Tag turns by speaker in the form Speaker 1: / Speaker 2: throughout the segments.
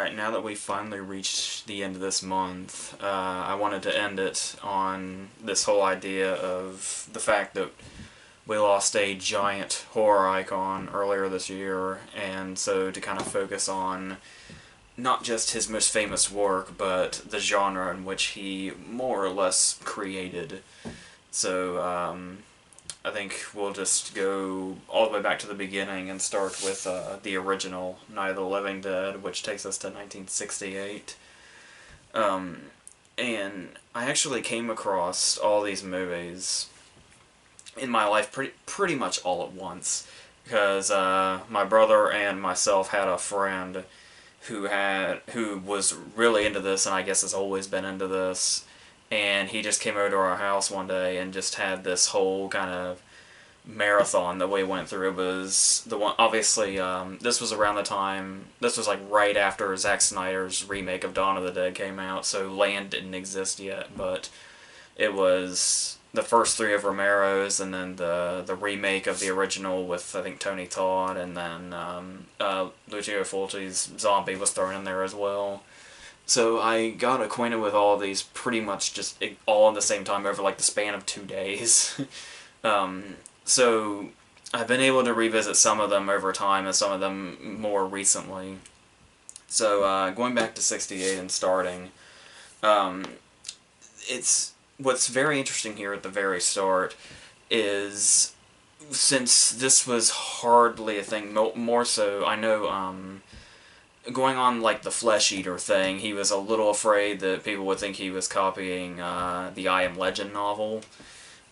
Speaker 1: Alright, now that we finally reached the end of this month, I wanted to end it on this whole idea of the fact that we lost a giant horror icon earlier this year, and so to kind of focus on not just his most famous work, but the genre in which he more or less created. So, I think we'll just go all the way back to the beginning and start with the original Night of the Living Dead, which takes us to 1968. And I actually came across all these movies in my life pretty much all at once, because my brother and myself had a friend who was really into this, and I guess has always been into this. And he just came over to our house one day and just had this whole kind of marathon that we went through. It was the one, obviously, this was around the time, this was like right after Zack Snyder's remake of Dawn of the Dead came out, so Land didn't exist yet, but it was the first three of Romero's, and then the remake of the original with, I think, Tony Todd, and then Lucio Fulci's Zombie was thrown in there as well. So I got acquainted with all of these pretty much just all at the same time over like the span of 2 days. So I've been able to revisit some of them over time and some of them more recently. So going back to 68 and starting, it's what's very interesting here at the very start is, since this was hardly a thing, more so, I know, going on like the Flesh Eater thing, he was a little afraid that people would think he was copying the I Am Legend novel.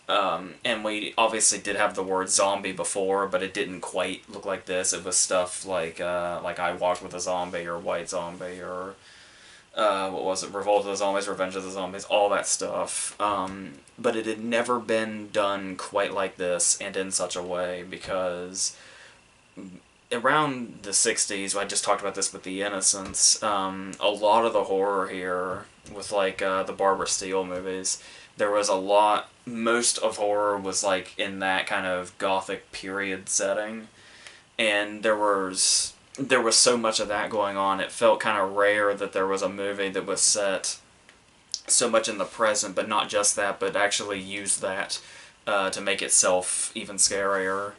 Speaker 1: And we obviously did have the word zombie before, but it didn't quite look like this. It was stuff like I Walked with a Zombie, or White Zombie, or what was it, Revolt of the Zombies, Revenge of the Zombies, all that stuff. But it had never been done quite like this and in such a way, because around the 60s, I just talked about this with The Innocents, a lot of the horror here, with like the Barbara Steele movies, there was a lot, most of horror was like in that kind of gothic period setting, and there was so much of that going on, it felt kind of rare that there was a movie that was set so much in the present, but not just that, but actually used that to make itself even scarier.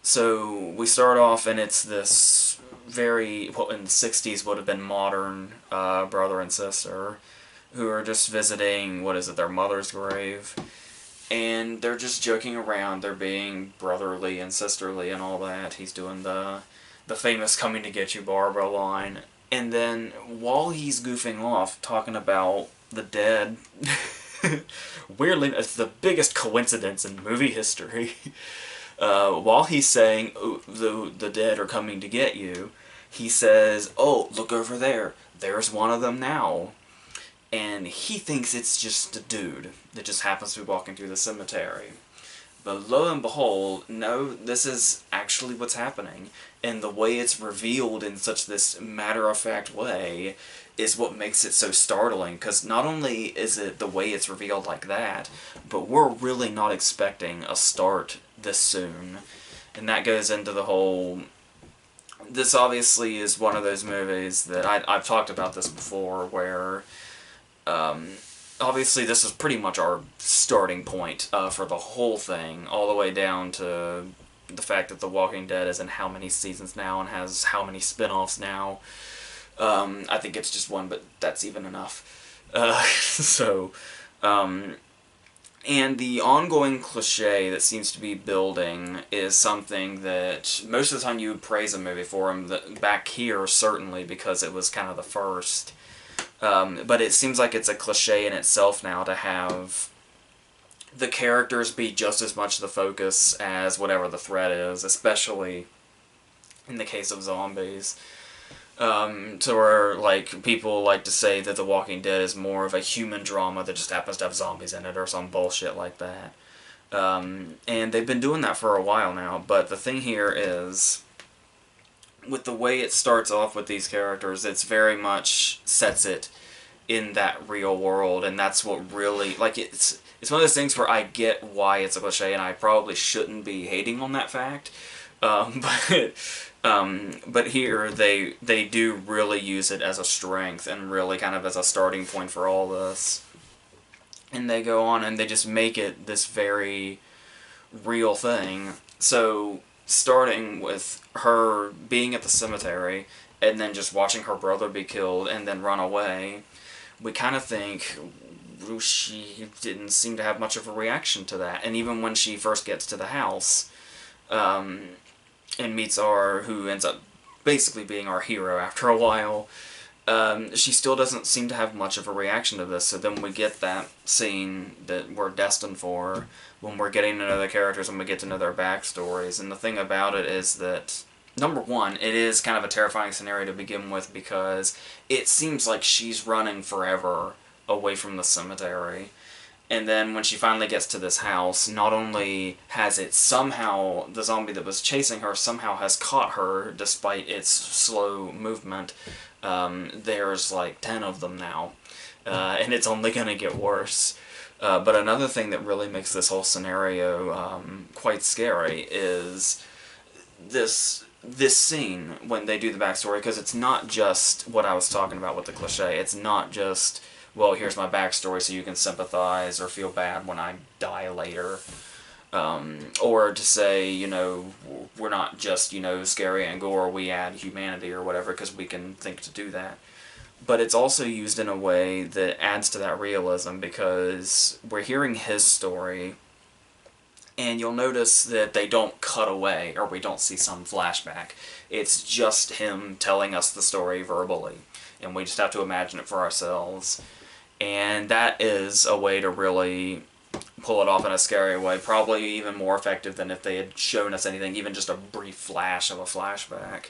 Speaker 1: So we start off, and it's this very, what in the 60s would have been modern brother and sister, who are just visiting, what is it, their mother's grave, and they're just joking around, they're being brotherly and sisterly and all that. He's doing the famous "coming to get you, Barbara" line, and then while he's goofing off, talking about the dead, weirdly, it's the biggest coincidence in movie history, while he's saying, oh, the dead are coming to get you, he says, oh, look over there, there's one of them now. And he thinks it's just a dude that just happens to be walking through the cemetery. But lo and behold, no, this is actually what's happening. And the way it's revealed in such this matter-of-fact way is what makes it so startling, because not only is it the way it's revealed like that, but we're really not expecting a start this soon. And that goes into the whole... This obviously is one of those movies that I've talked about this before, where obviously this is pretty much our starting point for the whole thing, all the way down to the fact that The Walking Dead is in how many seasons now and has how many spin-offs now. I think it's just one, but that's even enough. And the ongoing cliche that seems to be building is something that most of the time you would praise a movie for, and back here certainly, because it was kind of the first. But it seems like it's a cliche in itself now to have the characters be just as much the focus as whatever the threat is, especially in the case of zombies. To where, like, people like to say that The Walking Dead is more of a human drama that just happens to have zombies in it, or some bullshit like that. And they've been doing that for a while now, but the thing here is, with the way it starts off with these characters, it's very much sets it in that real world, and that's what really, like, it's one of those things where I get why it's a cliche, and I probably shouldn't be hating on that fact, but But here, they do really use it as a strength and really kind of as a starting point for all this. And they go on and they just make it this very real thing. So, starting with her being at the cemetery and then just watching her brother be killed and then run away, we kind of think she didn't seem to have much of a reaction to that. And even when she first gets to the house, and meets who ends up basically being our hero after a while, she still doesn't seem to have much of a reaction to this. So then we get that scene that we're destined for when we're getting to know the characters and we get to know their backstories. And the thing about it is that, number one, it is kind of a terrifying scenario to begin with because it seems like she's running forever away from the cemetery. And then when she finally gets to this house, not only has it somehow, the zombie that was chasing her somehow has caught her despite its slow movement. There's like 10 of them now. And it's only going to get worse. But another thing that really makes this whole scenario quite scary is this scene when they do the backstory, because it's not just what I was talking about with the cliche. It's not just, well, here's my backstory so you can sympathize or feel bad when I die later. Or to say, we're not just, scary and gore, we add humanity or whatever, because we can think to do that. But it's also used in a way that adds to that realism, because we're hearing his story, and you'll notice that they don't cut away, or we don't see some flashback. It's just him telling us the story verbally, and we just have to imagine it for ourselves. And that is a way to really pull it off in a scary way, probably even more effective than if they had shown us anything, even just a brief flash of a flashback.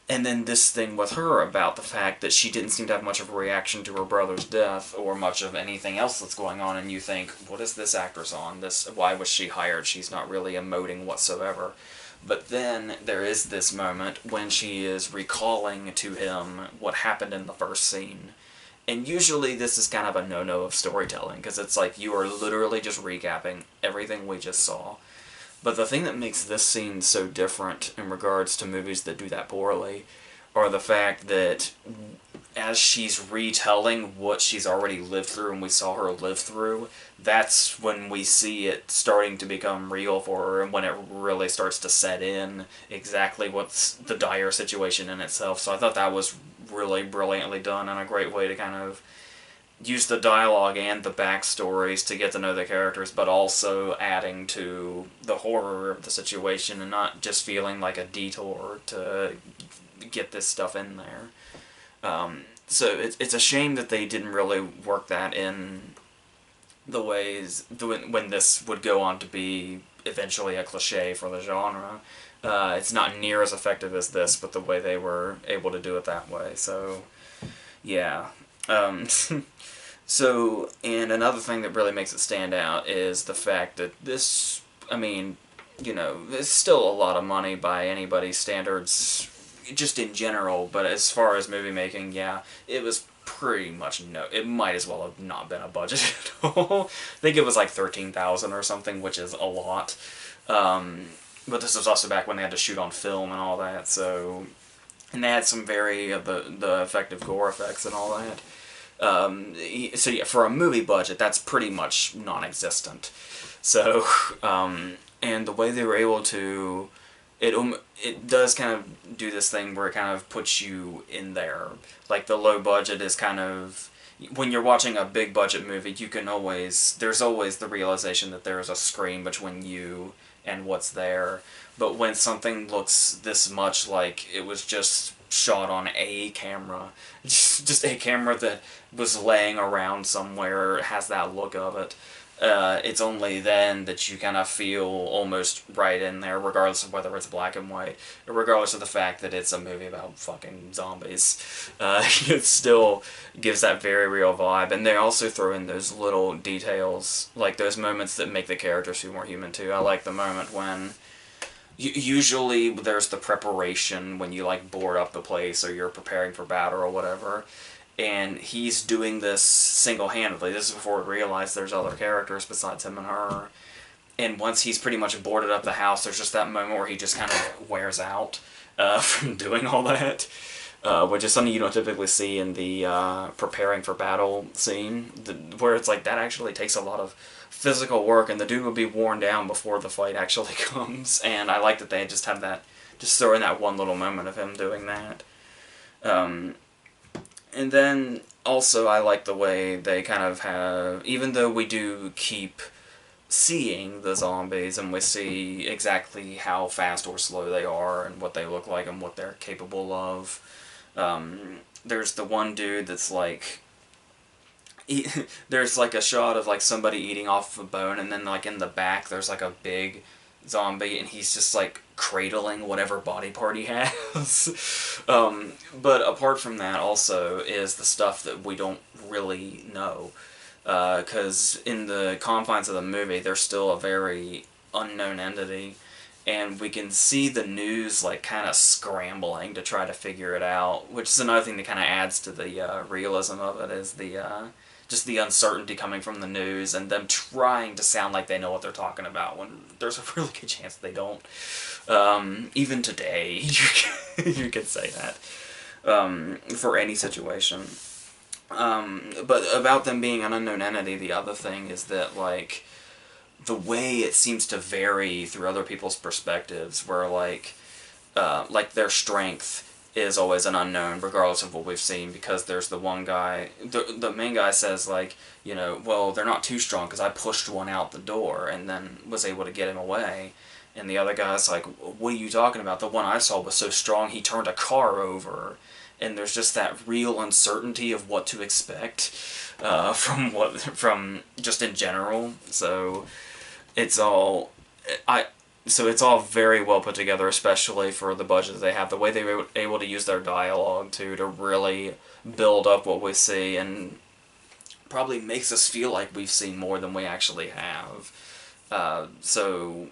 Speaker 1: And then this thing with her about the fact that she didn't seem to have much of a reaction to her brother's death or much of anything else that's going on, and you think, what is this actress on? Why was she hired? She's not really emoting whatsoever. But then there is this moment when she is recalling to him what happened in the first scene. And usually this is kind of a no-no of storytelling, because it's like you are literally just recapping everything we just saw. But the thing that makes this scene so different in regards to movies that do that poorly are the fact that as she's retelling what she's already lived through and we saw her live through, that's when we see it starting to become real for her, and when it really starts to set in exactly what's the dire situation in itself. So I thought that was really brilliantly done and a great way to kind of use the dialogue and the backstories to get to know the characters, but also adding to the horror of the situation and not just feeling like a detour to get this stuff in there. So it's a shame that they didn't really work that in the ways when this would go on to be eventually a cliche for the genre. It's not near as effective as this, but the way they were able to do it that way. So, yeah. So, and another thing that really makes it stand out is the fact that this, it's still a lot of money by anybody's standards, just in general, but as far as movie making, yeah, it was pretty much it might as well have not been a budget at all. I think it was like $13,000 or something, which is a lot. But this was also back when they had to shoot on film and all that, so, and they had some very, the effective gore effects and all that. So yeah, for a movie budget, that's pretty much non-existent. So, and the way they were able to, it does kind of do this thing where it kind of puts you in there. Like, the low budget is kind of, when you're watching a big budget movie, there's always the realization that there's a screen between you and what's there. But when something looks this much like it was just shot on a camera, just a camera that was laying around somewhere, has that look of it, it's only then that you kind of feel almost right in there, regardless of whether it's black and white, or regardless of the fact that it's a movie about fucking zombies. It still gives that very real vibe, and they also throw in those little details, like those moments that make the characters feel more human too. I like the moment when usually there's the preparation when you like board up the place or you're preparing for battle or whatever, and he's doing this single-handedly. This is before we realize there's other characters besides him and her. And once he's pretty much boarded up the house, there's just that moment where he just kind of wears out. from doing all that. Which is something you don't typically see in the preparing for battle scene, where it's like that actually takes a lot of physical work, and the dude would be worn down before the fight actually comes. And I like that they just have that, just throw in that one little moment of him doing that. And then also I like the way they kind of have, even though we do keep seeing the zombies and we see exactly how fast or slow they are and what they look like and what they're capable of. There's the one dude that's like, there's like a shot of like somebody eating off a bone, and then like in the back there's like a big zombie and he's just like cradling whatever body part he has. But apart from that also is the stuff that we don't really know. Because in the confines of the movie, they're still a very unknown entity, and we can see the news like kind of scrambling to try to figure it out, which is another thing that kind of adds to the realism of it, is the just the uncertainty coming from the news and them trying to sound like they know what they're talking about when there's a really good chance they don't. Even today, you could say that for any situation. But about them being an unknown entity, the other thing is that, like, the way it seems to vary through other people's perspectives, where, like their strength is always an unknown, regardless of what we've seen, because there's the one guy, the main guy says, like, you know, well, they're not too strong, because I pushed one out the door, and then was able to get him away. And the other guy's like, what are you talking about? The one I saw was so strong, he turned a car over. And there's just that real uncertainty of what to expect from just in general. So it's all it's all very well put together, especially for the budget they have. The way they were able to use their dialogue to really build up what we see, and probably makes us feel like we've seen more than we actually have. So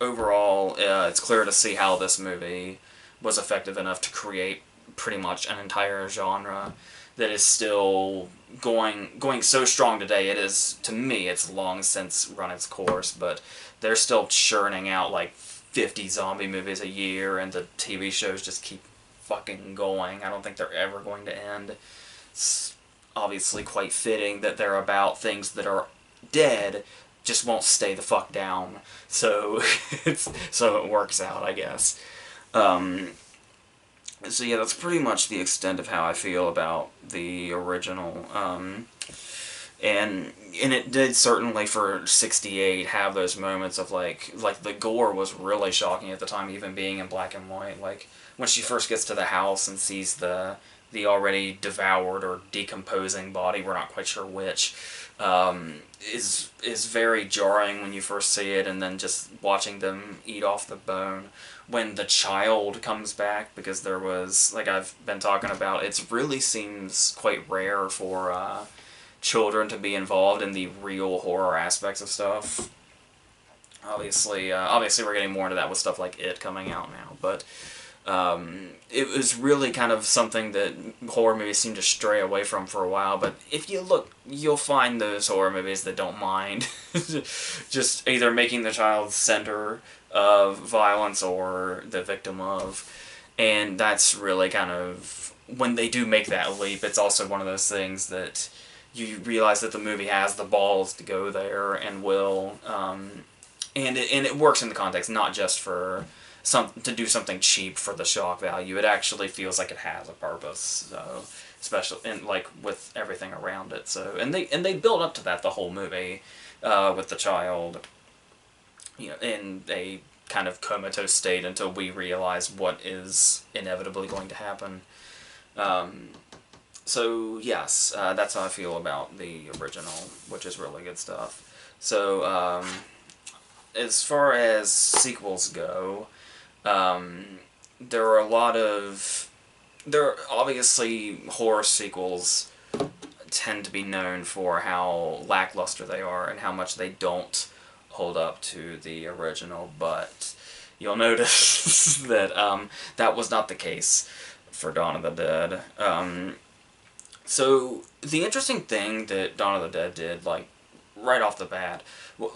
Speaker 1: overall, it's clear to see how this movie was effective enough to create pretty much an entire genre that is still going so strong today. It is, to me, it's long since run its course, but they're still churning out like 50 zombie movies a year, and the TV shows just keep fucking going. I don't think they're ever going to end. It's obviously quite fitting that they're about things that are dead, just won't stay the fuck down. So so it works out, I guess. So yeah, that's pretty much the extent of how I feel about the original. And it did certainly for '68 have those moments of like the gore was really shocking at the time, even being in black and white. Like when she first gets to the house and sees the already devoured or decomposing body, we're not quite sure which, is very jarring when you first see it, and then just watching them eat off the bone. When the child comes back, because there was, like I've been talking about, it really seems quite rare for children to be involved in the real horror aspects of stuff. Obviously we're getting more into that with stuff like It coming out now, but it was really kind of something that horror movies seem to stray away from for a while. But if you look, you'll find those horror movies that don't mind just either making the child center of violence or the victim of. And that's really kind of, when they do make that leap, it's also one of those things that you realize that the movie has the balls to go there and will, and it works in the context, not just for to do something cheap for the shock value. It actually feels like it has a purpose. So, especially and like with everything around it. So and they build up to that the whole movie, with the child, you know, in a kind of comatose state until we realize what is inevitably going to happen. So yes, that's how I feel about the original, which is really good stuff. So as far as sequels go, there are a lot of... obviously, horror sequels tend to be known for how lackluster they are and how much they don't hold up to the original, but you'll notice that that was not the case for Dawn of the Dead. So, the interesting thing that Dawn of the Dead did, like, right off the bat, well,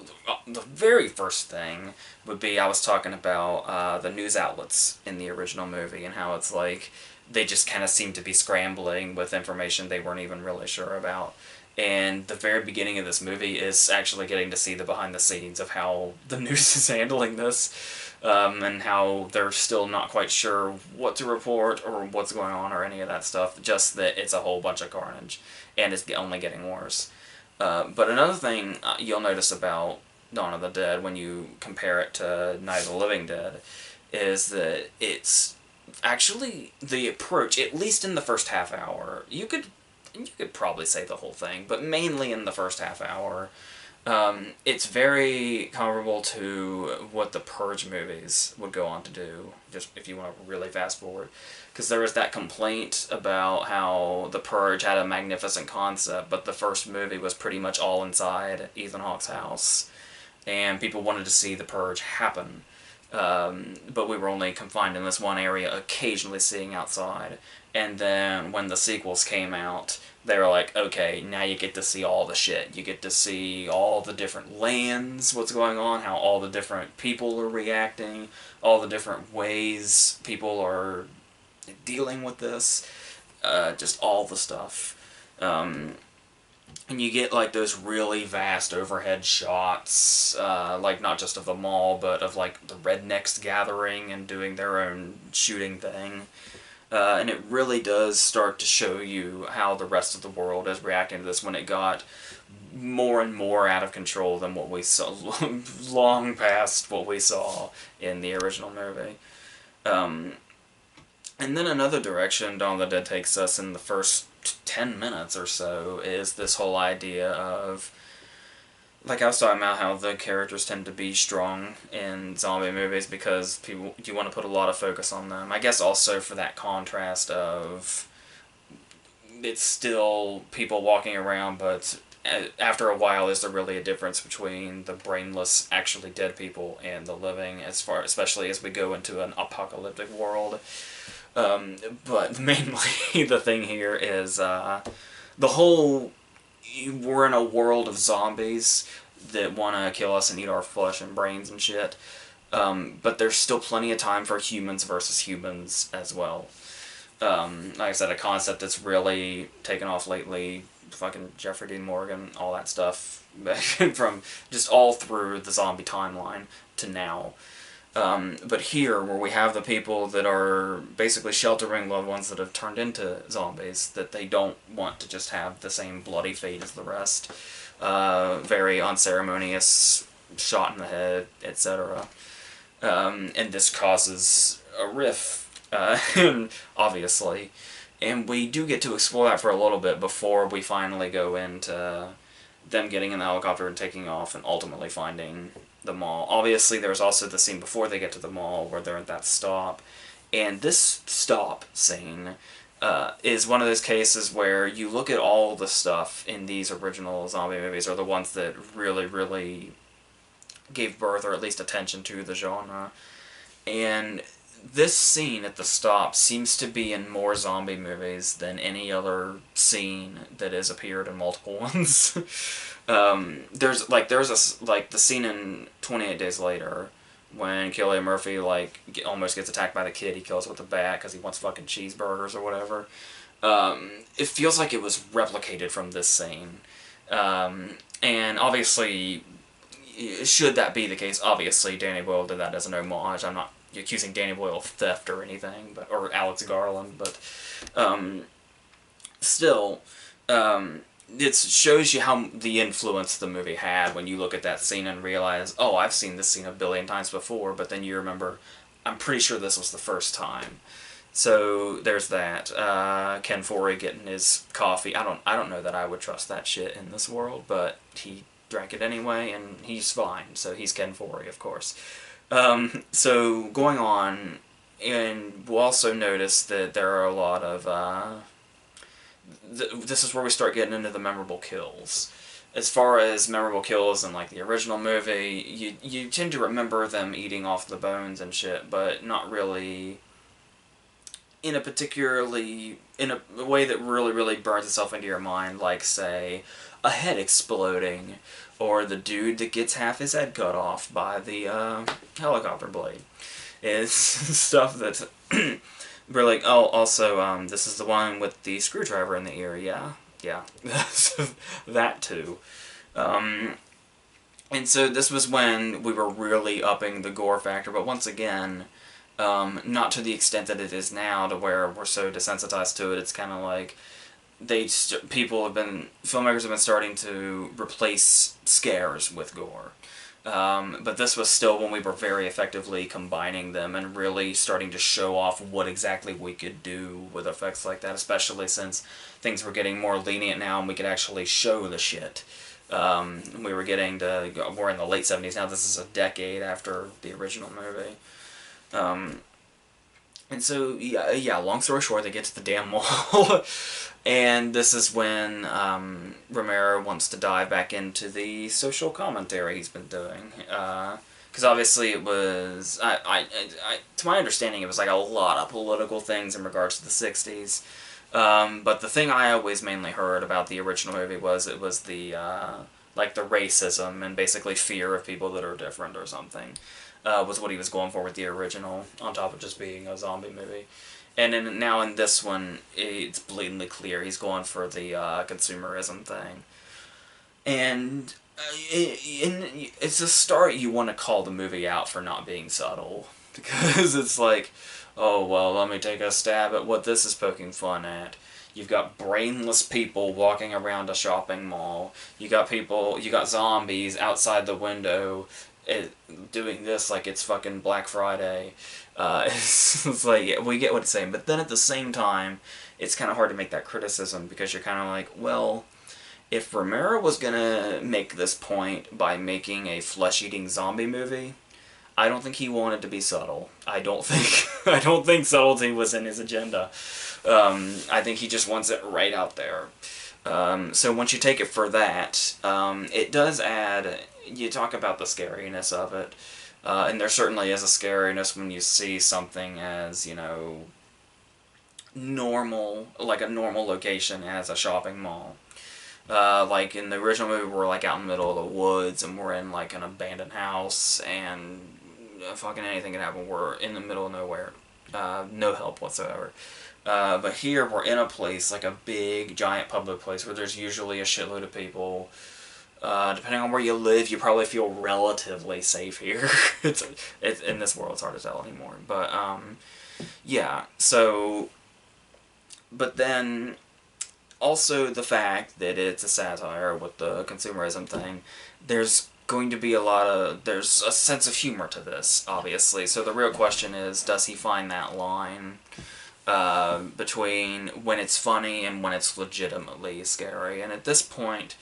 Speaker 1: the very first thing would be I was talking about the news outlets in the original movie and how it's like they just kind of seem to be scrambling with information they weren't even really sure about. And the very beginning of this movie is actually getting to see the behind the scenes of how the news is handling this, and how they're still not quite sure what to report or what's going on or any of that stuff, just that it's a whole bunch of carnage, and it's only getting worse. But another thing you'll notice about Dawn of the Dead when you compare it to Night of the Living Dead is that it's actually the approach, at least in the first half hour, you could probably say the whole thing, but mainly in the first half hour, it's very comparable to what the Purge movies would go on to do, just if you want to really fast forward. Because there was that complaint about how the Purge had a magnificent concept, but the first movie was pretty much all inside Ethan Hawke's house, and people wanted to see the Purge happen. But we were only confined in this one area, occasionally seeing outside. And then when the sequels came out, they were like, okay, now you get to see all the shit. You get to see all the different lands, what's going on, how all the different people are reacting, all the different ways people are dealing with this, just all the stuff. And you get like those really vast overhead shots, like not just of the mall, but of like the rednecks gathering and doing their own shooting thing. And it really does start to show you how the rest of the world is reacting to this when it got more and more out of control than what we saw, long past what we saw in the original movie. And then another direction Dawn of the Dead takes us in the first 10 minutes or so is this whole idea of, like I was talking about, how the characters tend to be strong in zombie movies because people, you want to put a lot of focus on them. I guess also for that contrast of it's still people walking around, but after a while, is there really a difference between the brainless, actually dead people and the living, especially as we go into an apocalyptic world? But mainly the thing here is the whole, we're in a world of zombies that want to kill us and eat our flesh and brains and shit. But there's still plenty of time for humans versus humans as well. Like I said, a concept that's really taken off lately, fucking Jeffrey Dean Morgan, all that stuff, from just all through the zombie timeline to now. But here, where we have the people that are basically sheltering loved ones that have turned into zombies, that they don't want to just have the same bloody fate as the rest, very unceremonious, shot in the head, etc. And this causes a rift, obviously. And we do get to explore that for a little bit before we finally go into them getting in the helicopter and taking off and ultimately finding the mall. Obviously, there's also the scene before they get to the mall where they're at that stop. And this stop scene is one of those cases where you look at all the stuff in these original zombie movies, or the ones that really, really gave birth or at least attention to the genre. And this scene at the stop seems to be in more zombie movies than any other scene that has appeared in multiple ones. There's the scene in 28 Days Later when Cillian Murphy almost gets attacked by the kid he kills with a bat because he wants fucking cheeseburgers or whatever. It feels like it was replicated from this scene. And obviously, should that be the case, obviously Danny Boyle did that as an homage. I'm not accusing Danny Boyle of theft or anything, or Alex Garland, but still, it shows you how the influence the movie had when you look at that scene and realize, oh, I've seen this scene a billion times before, but then you remember, I'm pretty sure this was the first time. So there's that. Ken Foree getting his coffee. I don't know that I would trust that shit in this world, but he drank it anyway, and he's fine. So he's Ken Foree, of course. So going on, and we'll also notice that there are a lot of, this is where we start getting into the memorable kills. As far as memorable kills in like the original movie, you tend to remember them eating off the bones and shit, but not really in a way that really, really burns itself into your mind, like, say, a head exploding, or the dude that gets half his head cut off by the helicopter blade. It's stuff that's we're like, oh, also, this is the one with the screwdriver in the ear, yeah, yeah, that too. Um, and so this was when we were really upping the gore factor, but once again, not to the extent that it is now, to where we're so desensitized to it. It's kind of like filmmakers have been starting to replace scares with gore. But this was still when we were very effectively combining them and really starting to show off what exactly we could do with effects like that, especially since things were getting more lenient now and we could actually show the shit. We're in the late 70s now. This is a decade after the original movie. And so, yeah, long story short, they get to the damn mall. And this is when Romero wants to dive back into the social commentary he's been doing. Because obviously it was, to my understanding, it was like a lot of political things in regards to the 60s. But the thing I always mainly heard about the original movie was it was the, like the racism and basically fear of people that are different or something. Was what he was going for with the original, on top of just being a zombie movie. And now in this one, it's blatantly clear he's going for the consumerism thing. And it's a start you want to call the movie out for not being subtle. Because it's like, oh, well, let me take a stab at what this is poking fun at. You've got brainless people walking around a shopping mall. You got zombies outside the window doing this like it's fucking Black Friday. It's like, yeah, we get what it's saying, but then at the same time, it's kind of hard to make that criticism because you're kind of like, well, if Romero was gonna make this point by making a flesh-eating zombie movie, I don't think he wanted to be subtle. I don't think subtlety was in his agenda. I think he just wants it right out there. So once you take it for that, it does add. You talk about the scariness of it, and there certainly is a scariness when you see something as, normal, like a normal location as a shopping mall. Like in the original movie, we're like out in the middle of the woods, and we're in like an abandoned house, and fucking anything can happen. We're in the middle of nowhere, no help whatsoever. But here we're in a place, like a big, giant public place, where there's usually a shitload of people. Depending on where you live, you probably feel relatively safe here. it's in this world, it's hard to tell anymore. But, yeah, so... But then, also the fact that it's a satire with the consumerism thing, there's going to be there's a sense of humor to this, obviously. So the real question is, does he find that line between when it's funny and when it's legitimately scary? And at this point,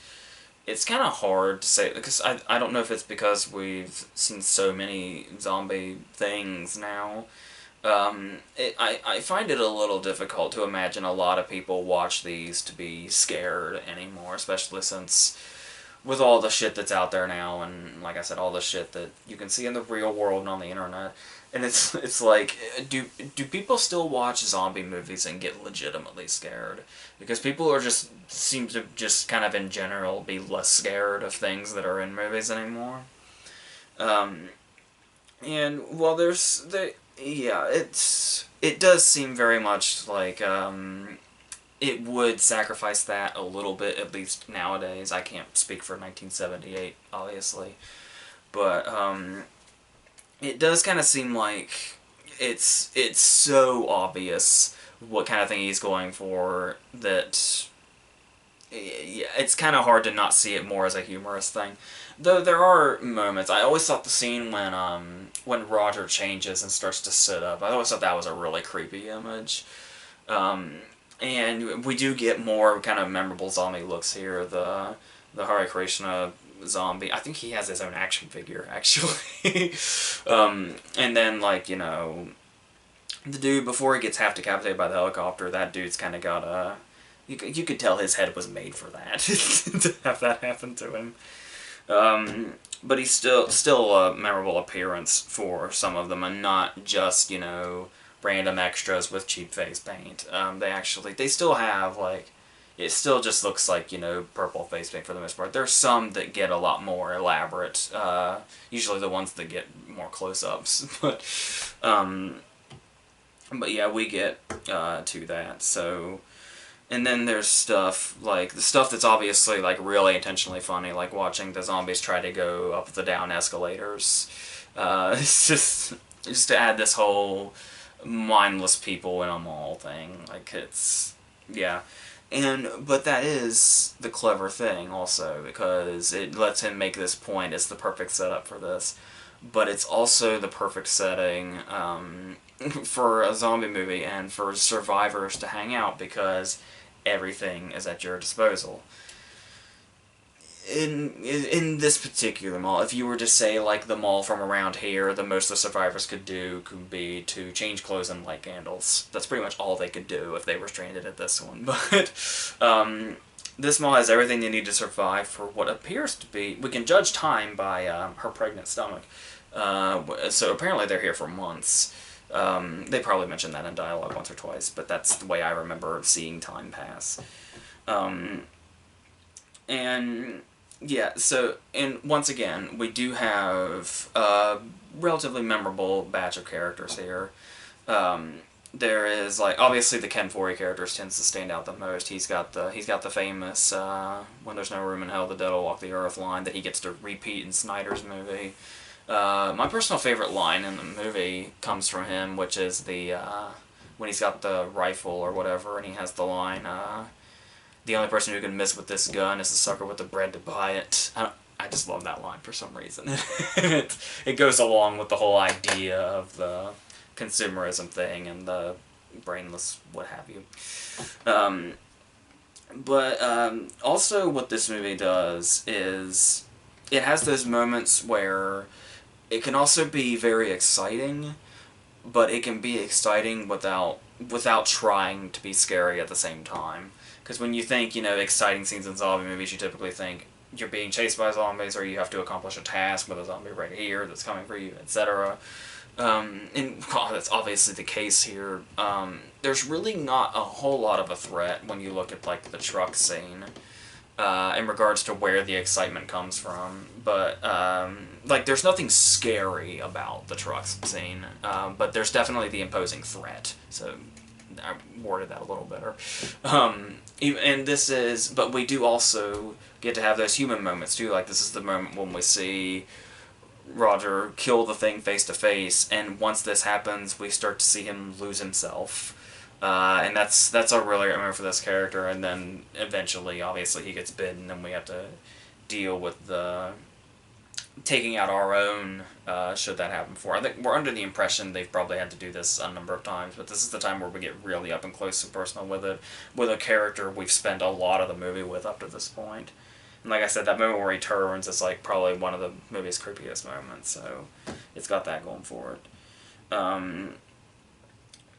Speaker 1: it's kind of hard to say, because I don't know if it's because we've seen so many zombie things now. I find it a little difficult to imagine a lot of people watch these to be scared anymore, especially since with all the shit that's out there now, and like I said, all the shit that you can see in the real world and on the internet. And it's like, do people still watch zombie movies and get legitimately scared? Because people seem to just kind of in general be less scared of things that are in movies anymore. And while it does seem very much like it would sacrifice that a little bit, at least nowadays. I can't speak for 1978, obviously, but it does kind of seem like it's so obvious what kind of thing he's going for that it's kind of hard to not see it more as a humorous thing. Though there are moments. I always thought the scene when Roger changes and starts to sit up, I always thought that was a really creepy image. And we do get more kind of memorable zombie looks here. The Hare Krishna zombie, I think he has his own action figure, actually. And then, like, the dude, before he gets half decapitated by the helicopter, that dude's kind of got a... You could tell his head was made for that, to have that happen to him. But he's still a memorable appearance for some of them, and not just, random extras with cheap face paint. They still have, like, it still just looks like, purple face paint for the most part. There's some that get a lot more elaborate, usually the ones that get more close-ups, but yeah, we get to that, so... And then there's stuff, like, the stuff that's obviously, like, really intentionally funny, like watching the zombies try to go up the down escalators. It's just to add this whole mindless people in a mall thing. Like, it's... Yeah. But that is the clever thing, also, because it lets him make this point. It's the perfect setup for this. But it's also the perfect setting, for a zombie movie and for survivors to hang out, because everything is at your disposal. In this particular mall, if you were to say, like, the mall from around here, the most the survivors could do could be to change clothes and light candles. That's pretty much all they could do if they were stranded at this one. But this mall has everything they need to survive for what appears to be... We can judge time by her pregnant stomach. So apparently they're here for months. They probably mentioned that in dialogue once or twice, but that's the way I remember seeing time pass. And yeah, so, and once again, we do have a relatively memorable batch of characters here. There is, like, obviously the Ken Foree characters tends to stand out the most. He's got the famous "When there's no room in hell, the dead will walk the earth" line that he gets to repeat in Snyder's movie. My personal favorite line in the movie comes from him, which is the, when he's got the rifle or whatever, and he has the line, "The only person who can miss with this gun is the sucker with the bread to buy it." I just love that line for some reason. It goes along with the whole idea of the consumerism thing and the brainless what have you. Also what this movie does is it has those moments where it can also be very exciting, but it can be exciting without trying to be scary at the same time. Because when you think, exciting scenes in zombie movies, you typically think you're being chased by zombies, or you have to accomplish a task with a zombie right here that's coming for you, etc. And that's obviously the case here. There's really not a whole lot of a threat when you look at, like, the truck scene, in regards to where the excitement comes from. But, like, there's nothing scary about the truck scene, but there's definitely the imposing threat. So I worded that a little better. But we do also get to have those human moments too. Like, this is the moment when we see Roger kill the thing face to face, and once this happens, we start to see him lose himself. And that's a really great moment for this character, and then eventually, obviously, he gets bitten, and we have to deal with the taking out our own, should that happen before. I think we're under the impression they've probably had to do this a number of times, but this is the time where we get really up and close and personal with it, with a character we've spent a lot of the movie with up to this point. And like I said, that moment where he turns is, like, probably one of the movie's creepiest moments, so it's got that going for it.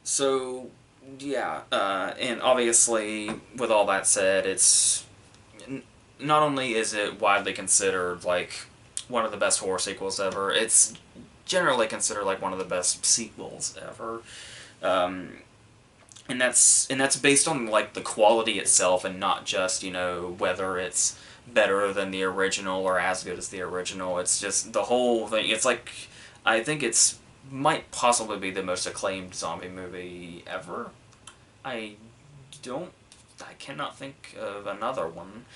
Speaker 1: So, yeah, and obviously, with all that said, it's... Not only is it widely considered, like, one of the best horror sequels ever, it's generally considered, like, one of the best sequels ever. And that's based on, like, the quality itself, and not just, whether it's better than the original or as good as the original. It's just the whole thing. It's like, I think it's might possibly be the most acclaimed zombie movie ever. I cannot think of another one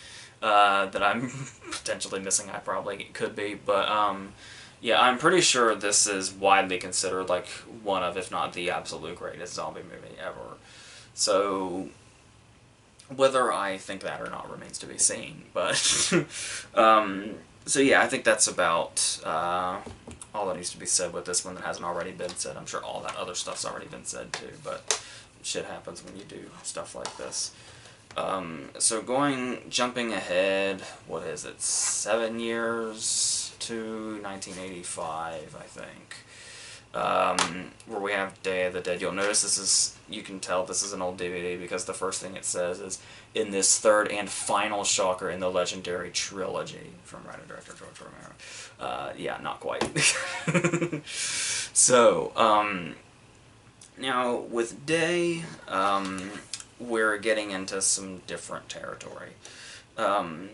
Speaker 1: that I'm potentially missing. I probably could be, but yeah, I'm pretty sure this is widely considered, like, one of, if not the absolute greatest zombie movie ever. So whether I think that or not remains to be seen, but so yeah, I think that's about all that needs to be said with this one that hasn't already been said. I'm sure all that other stuff's already been said too, but shit happens when you do stuff like this. So jumping ahead, what is it, 7 years to 1985, I think, where we have Day of the Dead. You'll notice you can tell this is an old DVD, because the first thing it says is, "In this third and final shocker in the legendary trilogy," from writer-director George Romero. Yeah, not quite. So, Now, with Day, we're getting into some different territory. Um,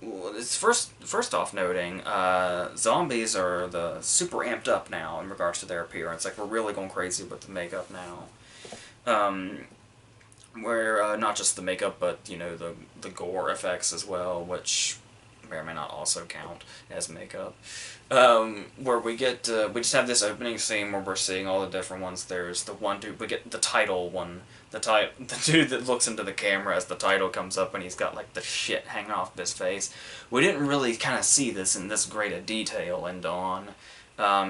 Speaker 1: it's first off noting, zombies are the super amped up now in regards to their appearance. Like, we're really going crazy with the makeup now. Um, where not just the makeup, but you know the gore effects as well, which may or may not also count as makeup. Where we just have this opening scene where we're seeing all the different ones. There's the one dude, we get the title one, the dude that looks into the camera as the title comes up, and he's got like the shit hanging off his face. We didn't really kind of see this in this great a detail in Dawn.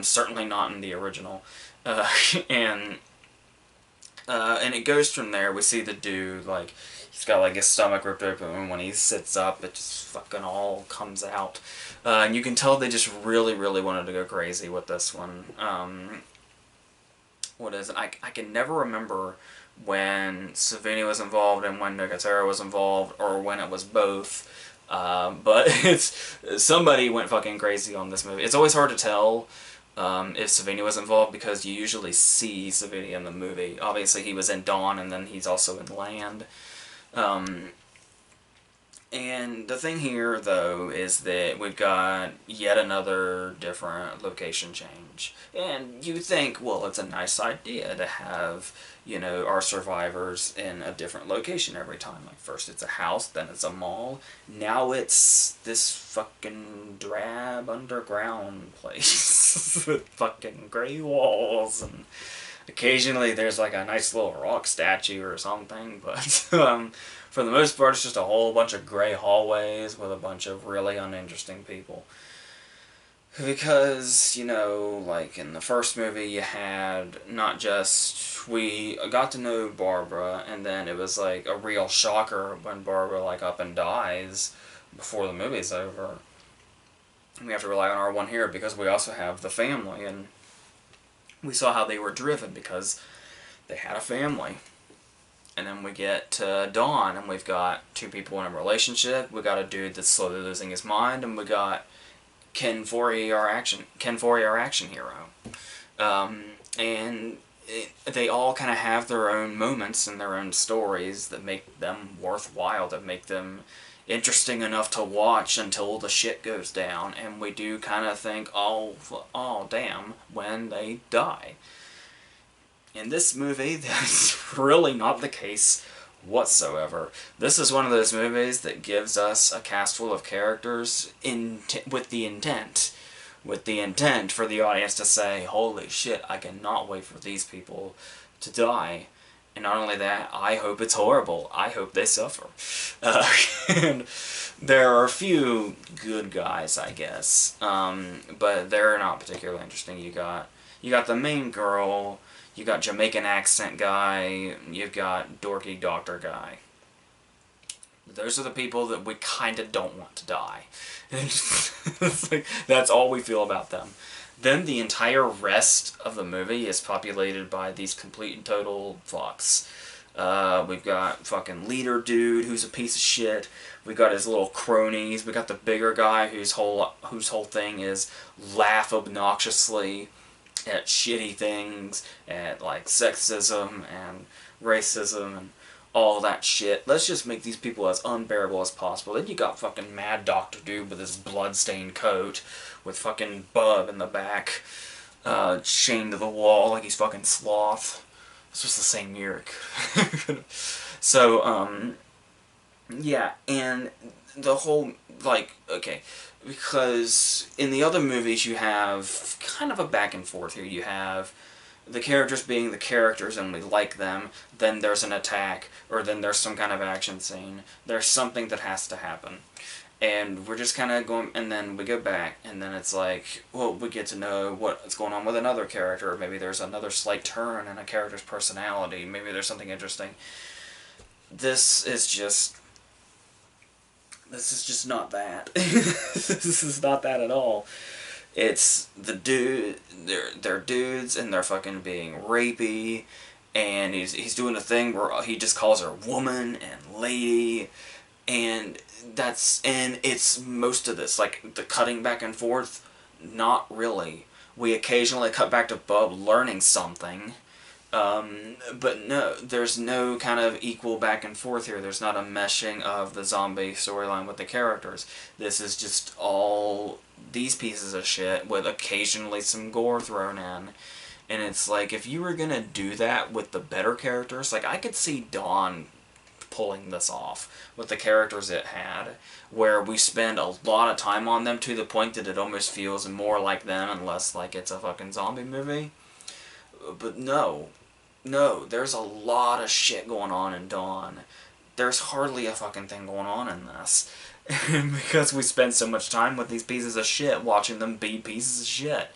Speaker 1: Certainly not in the original. Uh, and and it goes from there. We see the dude, like, he's got, like, his stomach ripped open, and when he sits up, it just fucking all comes out. And you can tell they just really, really wanted to go crazy with this one. What is it? I can never remember when Savini was involved and when Nicotero was involved, or when it was both. But it's somebody went fucking crazy on this movie. It's always hard to tell if Savini was involved because you usually see Savini in the movie. Obviously, he was in Dawn, and then he's also in Land. Um, and the thing here, though, is that we've got yet another different location change. And you think, well, it's a nice idea to have, you know, our survivors in a different location every time. Like, first it's a house, then it's a mall. Now it's this fucking drab underground place with fucking gray walls, and occasionally there's like a nice little rock statue or something, but for the most part it's just a whole bunch of gray hallways with a bunch of really uninteresting people. Because, you know, like in the first movie you had not just, we got to know Barbara, and then it was like a real shocker when Barbara like up and dies before the movie's over. We have to rely on our one here because we also have the family, and we saw how they were driven because they had a family. And then we get to Dawn, and we've got two people in a relationship. We got a dude that's slowly losing his mind, and we got Ken Foree, our action hero. And they all kind of have their own moments and their own stories that make them worthwhile, that make them interesting enough to watch until the shit goes down, and we do kind of think, oh damn, when they die. In this movie, that's really not the case whatsoever. This is one of those movies that gives us a cast full of characters with the intent for the audience to say, holy shit, I cannot wait for these people to die. And not only that, I hope it's horrible. I hope they suffer. And there are a few good guys, I guess, but they're not particularly interesting. You got the main girl, you got Jamaican accent guy, you've got dorky doctor guy. Those are the people that we kind of don't want to die. It's like, that's all we feel about them. Then the entire rest of the movie is populated by these complete and total fucks. We've got fucking leader dude who's a piece of shit. We got his little cronies. We got the bigger guy whose whole thing is laugh obnoxiously at shitty things, at like sexism and racism and all that shit. Let's just make these people as unbearable as possible. Then you got fucking Mad Doctor Dude with his bloodstained coat, with fucking Bub in the back, chained to the wall like he's fucking Sloth. This was the same year. So, yeah, and the whole, like, okay, because in the other movies you have kind of a back and forth here. You have the characters being the characters and we like them, then there's an attack, or then there's some kind of action scene. There's something that has to happen. And we're just kind of going, and then we go back, and then it's like, well, we get to know what's going on with another character. Maybe there's another slight turn in a character's personality. Maybe there's something interesting. This is just not that. This is not that at all. It's the dude, they're dudes, and they're fucking being rapey, and he's doing a thing where he just calls her woman and lady, and it's most of this, like, the cutting back and forth, not really. We occasionally cut back to Bub learning something, But no, there's no kind of equal back and forth here. There's not a meshing of the zombie storyline with the characters. This is just all these pieces of shit with occasionally some gore thrown in. And it's like, if you were gonna do that with the better characters, like, I could see Dawn pulling this off with the characters it had, where we spend a lot of time on them to the point that it almost feels more like them and less like it's a fucking zombie movie. But no, there's a lot of shit going on in Dawn. There's hardly a fucking thing going on in this. Because we spend so much time with these pieces of shit, watching them be pieces of shit.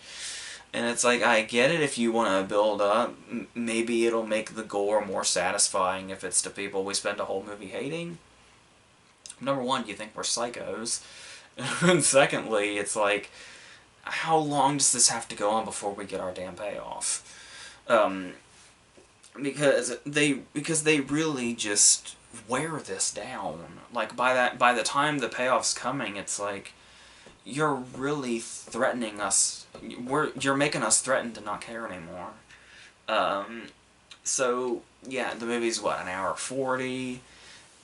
Speaker 1: And it's like, I get it if you want to build up. Maybe it'll make the gore more satisfying if it's to people we spend a whole movie hating. Number one, you think we're psychos. And secondly, it's like, how long does this have to go on before we get our damn payoff? Because they really just wear this down. Like, by the time the payoff's coming, it's like, you're really threatening us. You're making us threaten to not care anymore. So yeah, the movie's what, an hour 40,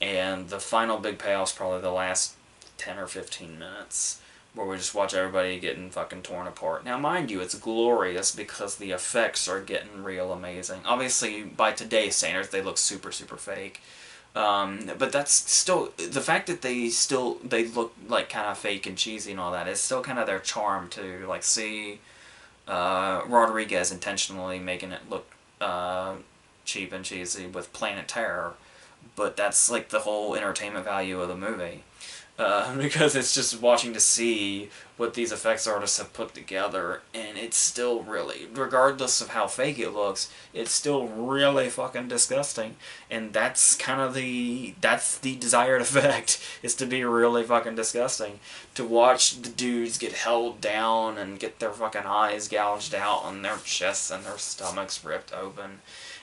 Speaker 1: and the final big payoff's probably the last 10 or 15 minutes, where we just watch everybody getting fucking torn apart. Now, mind you, it's glorious because the effects are getting real amazing. Obviously, by today's standards, they look super, super fake. But that's still, the fact that they look like kind of fake and cheesy and all that is still kind of their charm to, like, see Rodriguez intentionally making it look cheap and cheesy with Planet Terror. But that's, like, the whole entertainment value of the movie. Because it's just watching to see what these effects artists have put together, and it's still really, regardless of how fake it looks, it's still really fucking disgusting. And that's kind of that's the desired effect, is to be really fucking disgusting. To watch the dudes get held down and get their fucking eyes gouged out and their chests and their stomachs ripped open.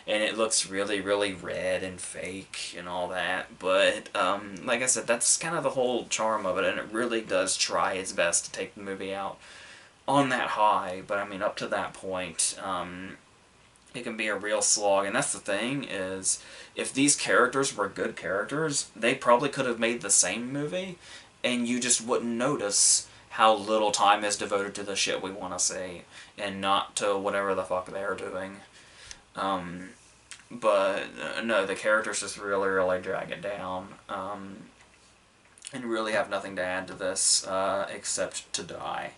Speaker 1: And it looks really, really red and fake and all that. But, like I said, that's kind of the whole charm of it, and it really does try its best to take the movie out on that high. But, I mean, up to that point, it can be a real slog. And that's the thing, is if these characters were good characters, they probably could have made the same movie, and you just wouldn't notice how little time is devoted to the shit we want to see, and not to whatever the fuck they're doing. But no, the characters just really, really drag it down, and really have nothing to add to this, except to die.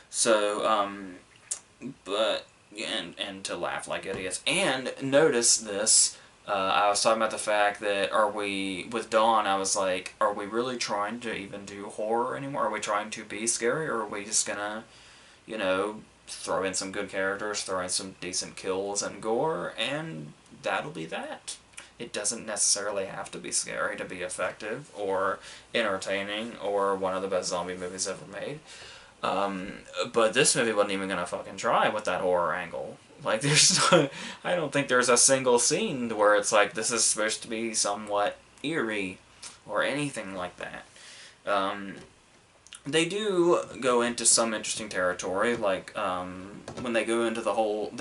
Speaker 1: So, but, and to laugh like idiots. And notice this, I was talking about the fact that, with Dawn, I was like, are we really trying to even do horror anymore? Are we trying to be scary, or are we just gonna, throw in some good characters, throw in some decent kills and gore, and that'll be that. It doesn't necessarily have to be scary to be effective, or entertaining, or one of the best zombie movies ever made. But this movie wasn't even gonna fucking try with that horror angle. Like, I don't think there's a single scene where it's like, this is supposed to be somewhat eerie, or anything like that. They do go into some interesting territory, like, when they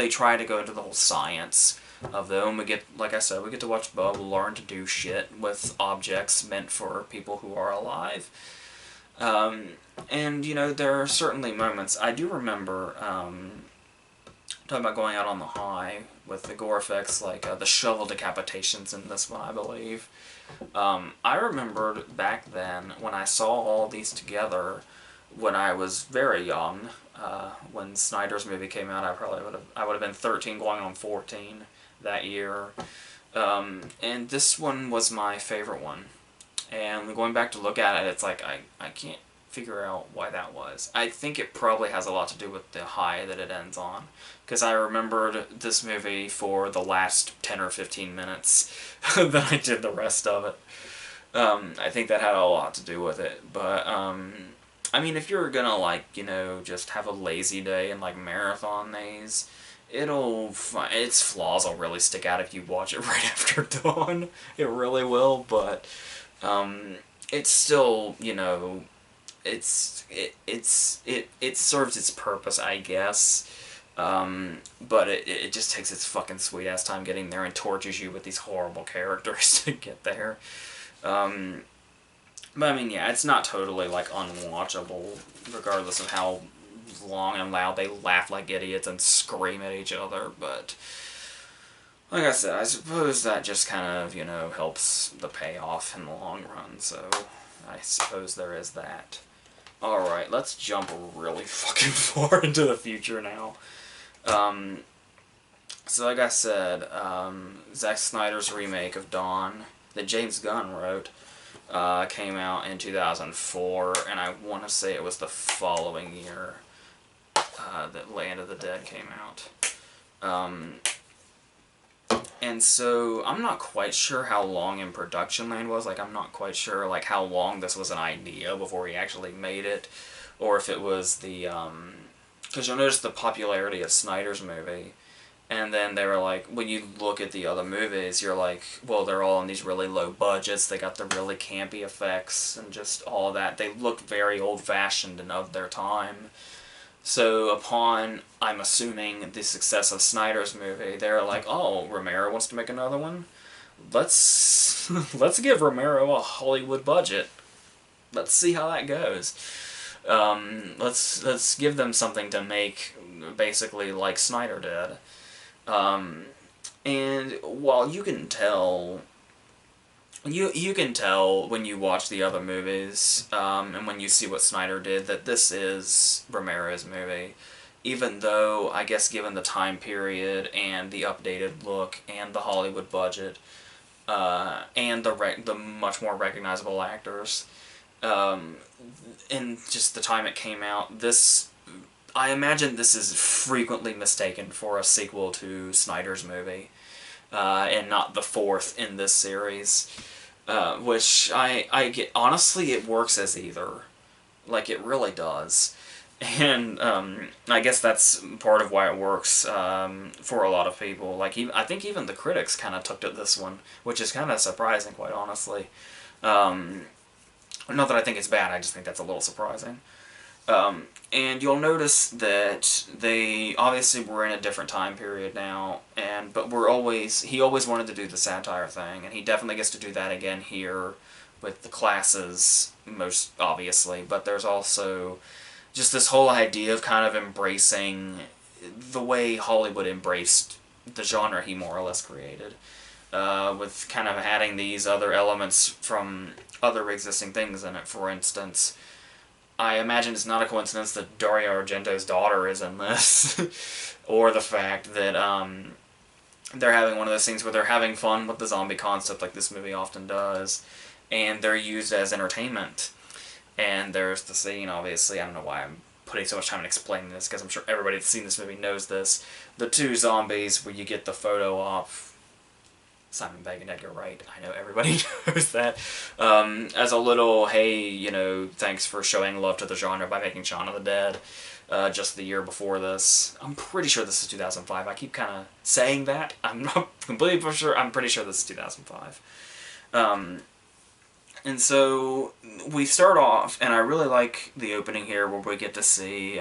Speaker 1: try to go into the whole science of them. We get, like I said, we get to watch Bub learn to do shit with objects meant for people who are alive. And, there are certainly moments. I do remember, talking about going out on the high with the gore effects, like the shovel decapitations in this one, I believe. I remembered back then when I saw all these together when I was very young. When Snyder's movie came out, I would have been 13 going on 14 that year. And this one was my favorite one. And going back to look at it, it's like, I can't figure out why that was. I think it probably has a lot to do with the high that it ends on. Because I remembered this movie for the last 10 or 15 minutes than I did the rest of it. I think that had a lot to do with it. But, I mean, if you're gonna, just have a lazy day and, marathon these, its flaws will really stick out if you watch it right after dawn. It really will, but, it's still, it serves its purpose, I guess. But it just takes its fucking sweet ass time getting there and tortures you with these horrible characters to get there. Um, but I mean, yeah, it's not totally like unwatchable, regardless of how long and loud they laugh like idiots and scream at each other. But like I said, I suppose that just kind of, helps the payoff in the long run. So I suppose there is that. Alright, let's jump really fucking far into the future now. So like I said, Zack Snyder's remake of Dawn, that James Gunn wrote, came out in 2004, and I want to say it was the following year that Land of the Dead came out. And so I'm not quite sure how long in production Land was. Like, I'm not quite sure like how long this was an idea before he actually made it, or if it was the because you'll notice the popularity of Snyder's movie, and then they were like, when you look at the other movies, you're like, well, they're all on these really low budgets. They got the really campy effects and just all that. They look very old-fashioned and of their time. So upon, I'm assuming, the success of Snyder's movie, they're like, oh, Romero wants to make another one? Let's give Romero a Hollywood budget. Let's see how that goes. Let's give them something to make, basically like Snyder did. And while you can tell, you can tell when you watch the other movies, and when you see what Snyder did, that this is Romero's movie. Even though, I guess given the time period, and the updated look, and the Hollywood budget, and the much more recognizable actors, and just the time it came out, I imagine this is frequently mistaken for a sequel to Snyder's movie, and not the fourth in this series. Which I get, honestly, it works as either. Like, it really does. And I guess that's part of why it works for a lot of people. Like, I think even the critics kind of took to this one, which is kind of surprising, quite honestly. Not that I think it's bad, I just think that's a little surprising. And you'll notice that they obviously were in a different time period now, but he always wanted to do the satire thing, and he definitely gets to do that again here with the classes, most obviously, but there's also just this whole idea of kind of embracing the way Hollywood embraced the genre he more or less created, with kind of adding these other elements from other existing things in it. For instance, I imagine it's not a coincidence that Dario Argento's daughter is in this, or the fact that they're having one of those things where they're having fun with the zombie concept like this movie often does, and they're used as entertainment. And there's the scene, obviously, I don't know why I'm putting so much time in explaining this, because I'm sure everybody that's seen this movie knows this. The two zombies where you get the photo op, Simon Pegg and Edgar Wright, I know everybody knows that, as a little, hey, thanks for showing love to the genre by making Shaun of the Dead, just the year before this. I'm pretty sure this is 2005. I keep kind of saying that. I'm not completely sure. I'm pretty sure this is 2005. And so we start off, and I really like the opening here where we get to see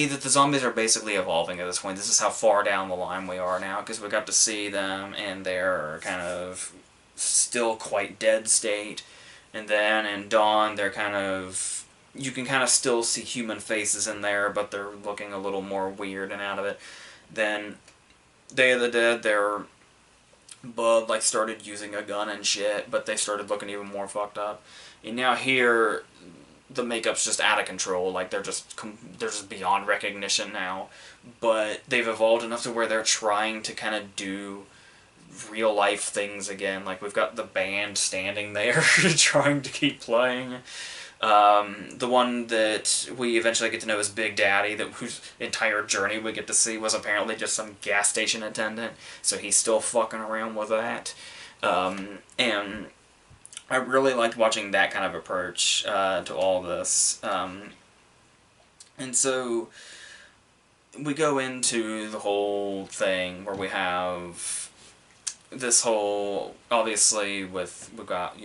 Speaker 1: that the zombies are basically evolving at this point. This is how far down the line we are now, because we got to see them in their kind of still quite dead state, and then in Dawn they're you can kind of still see human faces in there, but they're looking a little more weird and out of it. Then Day of the Dead, Bud started using a gun and shit, but they started looking even more fucked up. And now here, the makeup's just out of control. Like, they're just beyond recognition now. But they've evolved enough to where they're trying to kind of do real life things again. Like, we've got the band standing there trying to keep playing. The one that we eventually get to know is Big Daddy, whose entire journey we get to see was apparently just some gas station attendant, so he's still fucking around with that. And I really liked watching that kind of approach to all this. And so we go into the whole thing where we have this whole, obviously, we've got,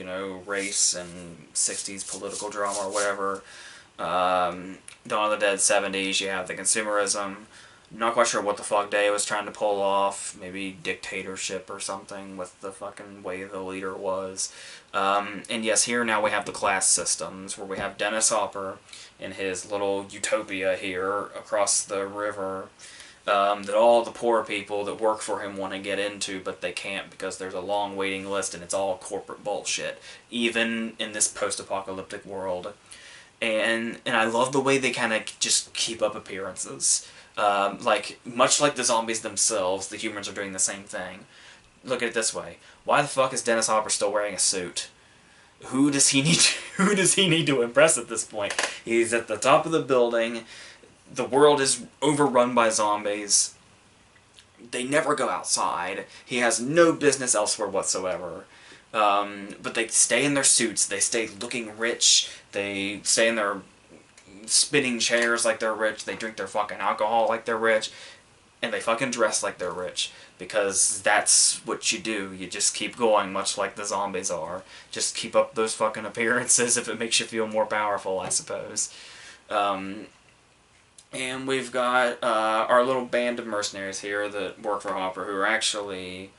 Speaker 1: race and 60s political drama or whatever. Dawn of the Dead 70s, you have the consumerism. Not quite sure what the fuck Day was trying to pull off. Maybe dictatorship or something with the fucking way the leader was. And yes, here now we have the class systems, where we have Dennis Hopper in his little utopia here across the river, that all the poor people that work for him want to get into, but they can't because there's a long waiting list and it's all corporate bullshit, even in this post-apocalyptic world. And I love the way they kind of just keep up appearances. Like, much like the zombies themselves, the humans are doing the same thing. Look at it this way. Why the fuck is Dennis Hopper still wearing a suit? Who does he need to, who does he need to impress at this point? He's at the top of the building. The world is overrun by zombies. They never go outside. He has no business elsewhere whatsoever. But they stay in their suits. They stay looking rich. They stay in their spinning chairs like they're rich. They drink their fucking alcohol like they're rich. And they fucking dress like they're rich. Because that's what you do. You just keep going, much like the zombies are. Just keep up those fucking appearances if it makes you feel more powerful, I suppose. And we've got our little band of mercenaries here that work for Hopper, who are actually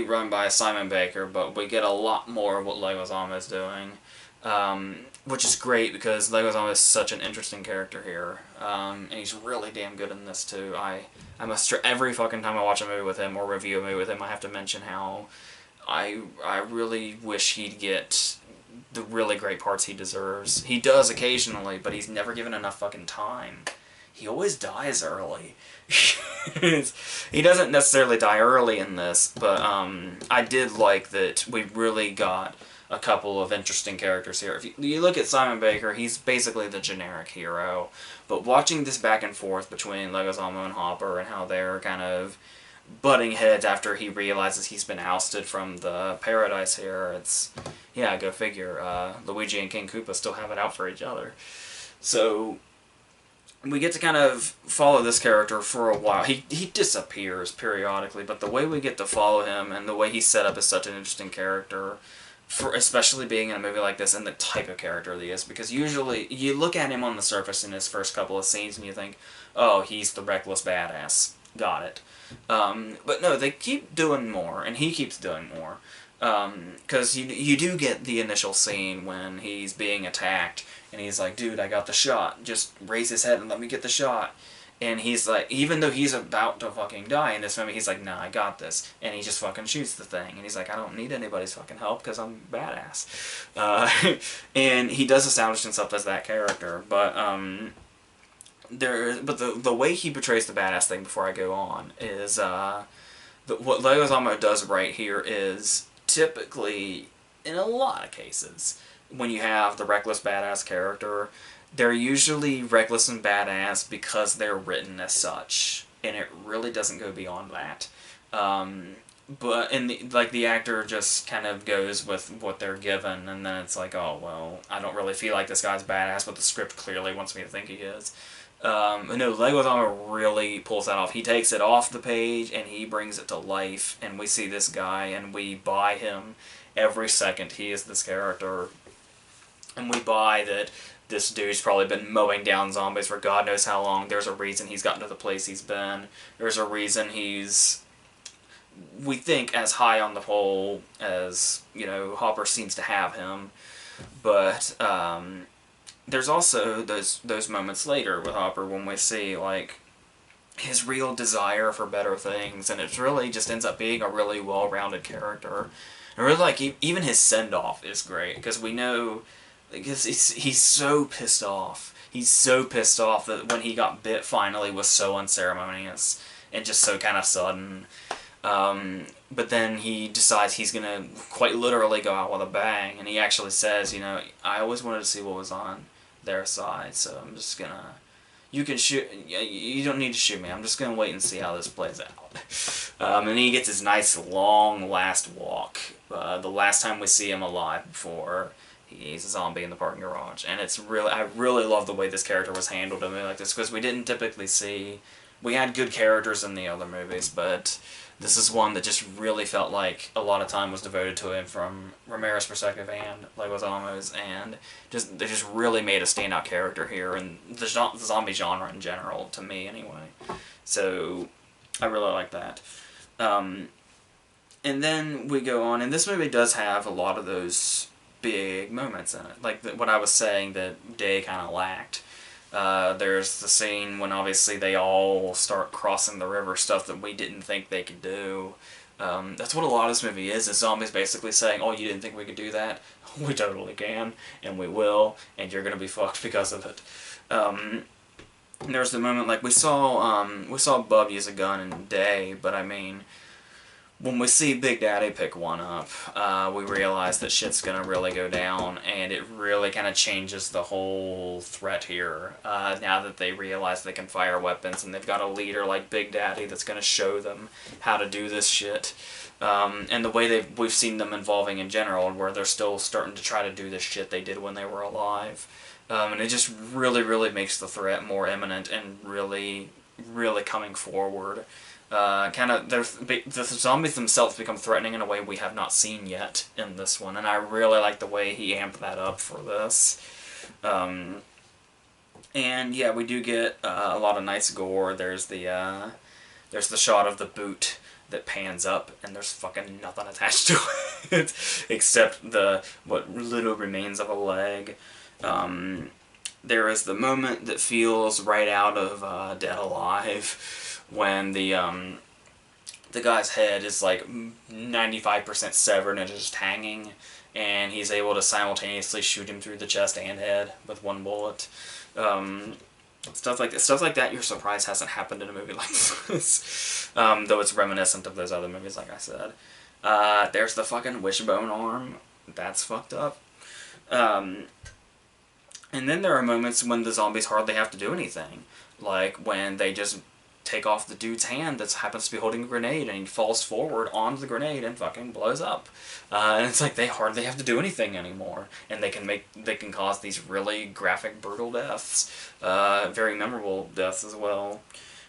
Speaker 1: run by Simon Baker, but we get a lot more of what Leguizamo is doing, which is great because Leguizamo is such an interesting character here, and he's really damn good in this too. I must every fucking time I watch a movie with him or review a movie with him, I have to mention how I really wish he'd get the really great parts he deserves. He does occasionally, but he's never given enough fucking time. He always dies early. He doesn't necessarily die early in this, but I did like that we really got a couple of interesting characters here. If you look at Simon Baker, he's basically the generic hero, but watching this back and forth between Leguizamo and Hopper and how they're kind of butting heads after he realizes he's been ousted from the paradise here, it's, yeah, go figure. Luigi and King Koopa still have it out for each other. So we get to kind of follow this character for a while. He disappears periodically, but the way we get to follow him and the way he's set up is such an interesting character, for especially being in a movie like this and the type of character that he is, because usually you look at him on the surface in his first couple of scenes and you think, oh, he's the reckless badass. Got it. But no, they keep doing more, and he keeps doing more. Because you do get the initial scene when he's being attacked, and he's like, dude, I got the shot. Just raise his head and let me get the shot. And he's like, even though he's about to fucking die in this movie, he's like, nah, I got this. And he just fucking shoots the thing. And he's like, I don't need anybody's fucking help because I'm badass. And he does establish himself as that character. But the way he portrays the badass thing, before I go on, is what Leguizamo does right here is typically, in a lot of cases, when you have the reckless badass character, they're usually reckless and badass because they're written as such, and it really doesn't go beyond that. But the actor just kind of goes with what they're given, and then it's like, oh well, I don't really feel like this guy's badass, but the script clearly wants me to think he is. No, Leguizamo really pulls that off. He takes it off the page and he brings it to life, and we see this guy and we buy him every second he is this character, and we buy that this dude's probably been mowing down zombies for God knows how long. There's a reason he's gotten to the place he's been. There's a reason he's, we think, as high on the pole as, you know, Hopper seems to have him. But there's also those moments later with Hopper when we see, like, his real desire for better things, and it really just ends up being a really well-rounded character. And really, like, even his send-off is great, because we know, because he's so pissed off. He's so pissed off that when he got bit finally was so unceremonious and just so kind of sudden. But then he decides he's going to quite literally go out with a bang, and he actually says, you know, I always wanted to see what was on their side, so I'm just going to... You can shoot... You don't need to shoot me. I'm just going to wait and see how this plays out. And he gets his nice, long, last walk. The last time we see him alive before he's a zombie in the parking garage. And it's really... I really love the way this character was handled in a movie like this, because we didn't typically see... We had good characters in the other movies, but This is one that just really felt like a lot of time was devoted to it from Romero's perspective and Leguizamo's, and they just really made a standout character here, and the zombie genre in general, to me anyway. So I really like that. Um, and then we go on, and this movie does have a lot of those big moments in it, like what I was saying that Day kind of lacked. There's the scene when obviously they all start crossing the river, stuff that we didn't think they could do. That's what a lot of this movie is zombies basically saying, oh, you didn't think we could do that? We totally can, and we will, and you're gonna be fucked because of it. There's the moment, like, we saw Bub use a gun in Day, but I mean, when we see Big Daddy pick one up, we realize that shit's gonna really go down, and it really kind of changes the whole threat here. Now that they realize they can fire weapons, and they've got a leader like Big Daddy that's gonna show them how to do this shit. And the way we've seen them evolving in general, where they're still starting to try to do this shit they did when they were alive. And it just really, really makes the threat more imminent and really, really coming forward. The zombies themselves become threatening in a way we have not seen yet in this one, and I really like the way he amped that up for this. And yeah, we do get a lot of nice gore. There's the shot of the boot that pans up, and there's fucking nothing attached to it except what little remains of a leg. There is the moment that feels right out of Dead Alive, when the guy's head is like 95% severed and just hanging, and he's able to simultaneously shoot him through the chest and head with one bullet. Stuff like that you're surprised hasn't happened in a movie like this. Though it's reminiscent of those other movies, like I said. There's the fucking wishbone arm. That's fucked up. And then there are moments when the zombies hardly have to do anything. Like when they just take off the dude's hand that happens to be holding a grenade, and he falls forward onto the grenade and fucking blows up. And it's like they hardly have to do anything anymore, and they can cause these really graphic, brutal deaths, very memorable deaths as well.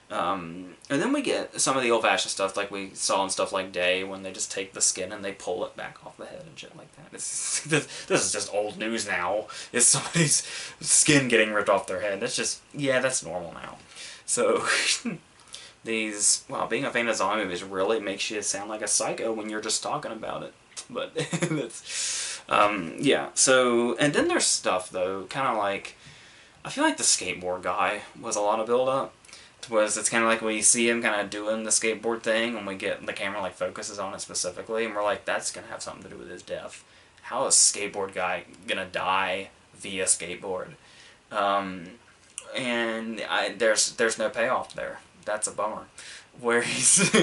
Speaker 1: And then we get some of the old-fashioned stuff like we saw in stuff like Day, when they just take the skin and they pull it back off the head and shit like that. This is just old news now. Is somebody's skin getting ripped off their head. That's just, yeah, that's normal now. So, being a fan of zombie movies really makes you sound like a psycho when you're just talking about it. But, that's, yeah, so, and then there's stuff, though, kind of like, I feel like the skateboard guy was a lot of build-up. It's kind of like when you see him kind of doing the skateboard thing, and we get, the camera, like, focuses on it specifically, and we're like, that's going to have something to do with his death. How is skateboard guy going to die via skateboard? And there's no payoff there. That's a bummer. Where he's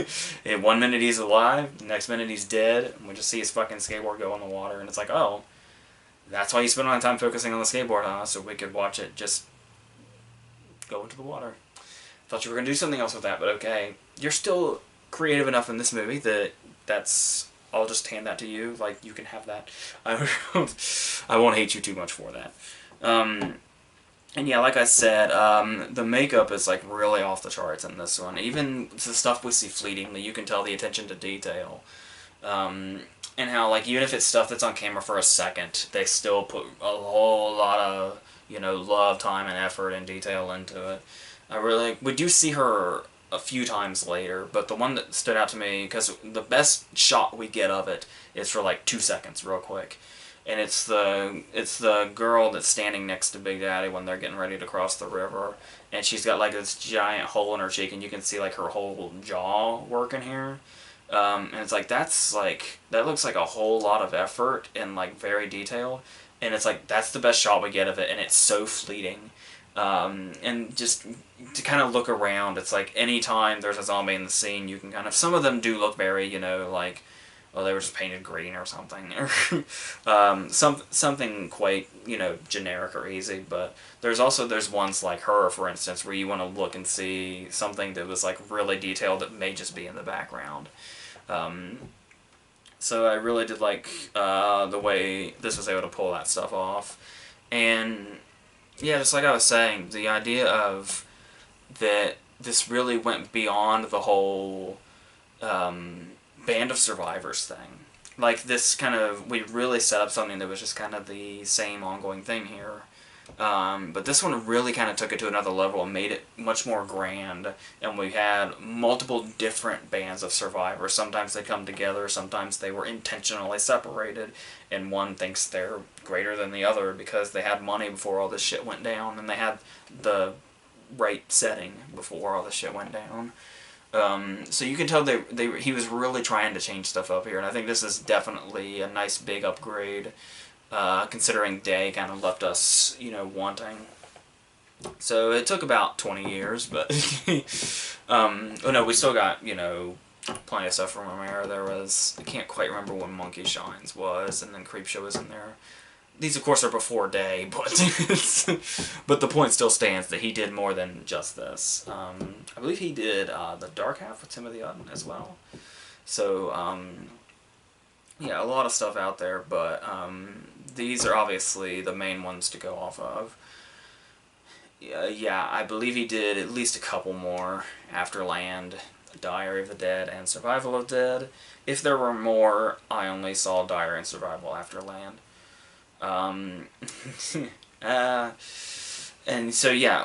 Speaker 1: in 1 minute he's alive, the next minute he's dead, and we just see his fucking skateboard go in the water, and it's like, oh, that's why you spent all the time focusing on the skateboard, huh? So we could watch it just go into the water. Thought you were gonna do something else with that, but okay. You're still creative enough in this movie that's I'll just hand that to you. Like, you can have that. I won't hate you too much for that. And yeah, like I said, the makeup is like really off the charts in this one. Even the stuff we see fleetingly, you can tell the attention to detail. And how, like, even if it's stuff that's on camera for a second, they still put a whole lot of, love, time, and effort and detail into it. We do see her a few times later, but the one that stood out to me, because the best shot we get of it is for like 2 seconds, real quick. And it's the girl that's standing next to Big Daddy when they're getting ready to cross the river, and she's got like this giant hole in her cheek, and you can see like her whole jaw working here. And it's like, that looks like a whole lot of effort and like very detailed, and it's like that's the best shot we get of it, and it's so fleeting. And just to kind of look around, it's like anytime there's a zombie in the scene, you can kind of, some of them do look very, like, well, they were just painted green or something, or something quite, generic or easy. But there's ones like her, for instance, where you want to look and see something that was like really detailed that may just be in the background. So I really did like the way this was able to pull that stuff off. And yeah, just like I was saying, the idea of that this really went beyond the whole Band of Survivors thing. Like this kind of, we really set up something that was just kind of the same ongoing thing here. But this one really kind of took it to another level and made it much more grand. And we had multiple different bands of survivors. Sometimes they come together, sometimes they were intentionally separated, and one thinks they're greater than the other because they had money before all this shit went down, and they had the right setting before all this shit went down. So you can tell he was really trying to change stuff up here, and I think this is definitely a nice big upgrade, considering Day kind of left us, wanting. So it took about 20 years, but oh no, we still got, plenty of stuff from Romero. There was, I can't quite remember when Monkey Shines was, and then Creepshow was in there. These, of course, are before Day, but but the point still stands that he did more than just this. I believe he did The Dark Half with Timothy Hutton as well. So, yeah, a lot of stuff out there, but these are obviously the main ones to go off of. Yeah, I believe he did at least a couple more after Land, Diary of the Dead, and Survival of the Dead. If there were more, I only saw Diary and Survival after Land. And so yeah,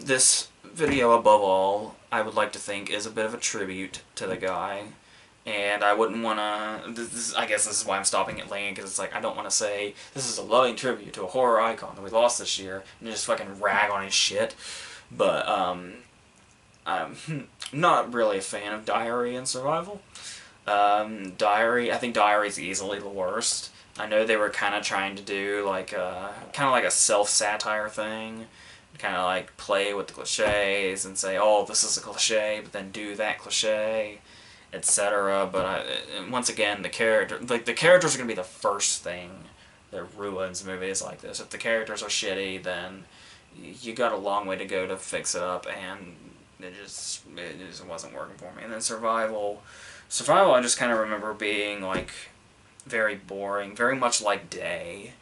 Speaker 1: this video above all, I would like to think is a bit of a tribute to the guy, and I wouldn't want to, I guess this is why I'm stopping at Land, because it's like, I don't want to say, this is a loving tribute to a horror icon that we lost this year, and just fucking rag on his shit, but, I'm not really a fan of Diary and Survival. I think Diary's easily the worst. I know they were kind of trying to do like a self-satire thing, kind of like play with the cliches and say, oh, this is a cliche, but then do that cliche, etc. But once again, the characters are going to be the first thing that ruins movies like this. If the characters are shitty, then you got a long way to go to fix it up, and it just wasn't working for me. And then Survival, I just kind of remember being like very boring, very much like Day,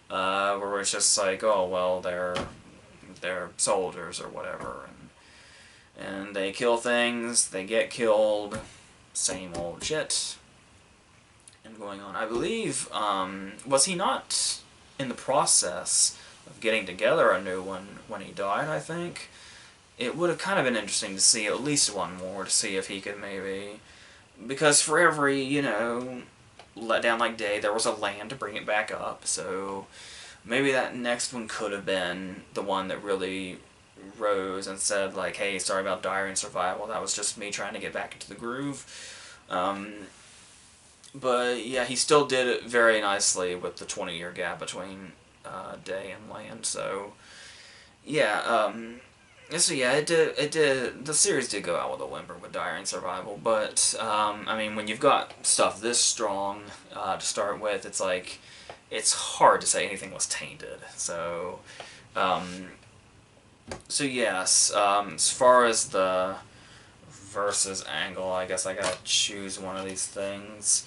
Speaker 1: where it's just like, oh well, they're soldiers or whatever, and they kill things, they get killed, same old shit, and going on. I believe, was he not in the process of getting together a new one when he died? I think it would have kind of been interesting to see at least one more, to see if he could maybe, because for every, let down like Day, there was a Land to bring it back up, so maybe that next one could have been the one that really rose and said like, hey, sorry about Diary and Survival, that was just me trying to get back into the groove. But yeah, he still did it very nicely with the 20-year gap between Day and Land, so yeah, so yeah, it did, the series did go out with a whimper with Diary and Survival, but, I mean, when you've got stuff this strong to start with, it's like, it's hard to say anything was tainted, so, so yes, as far as the versus angle, I guess I gotta choose one of these things.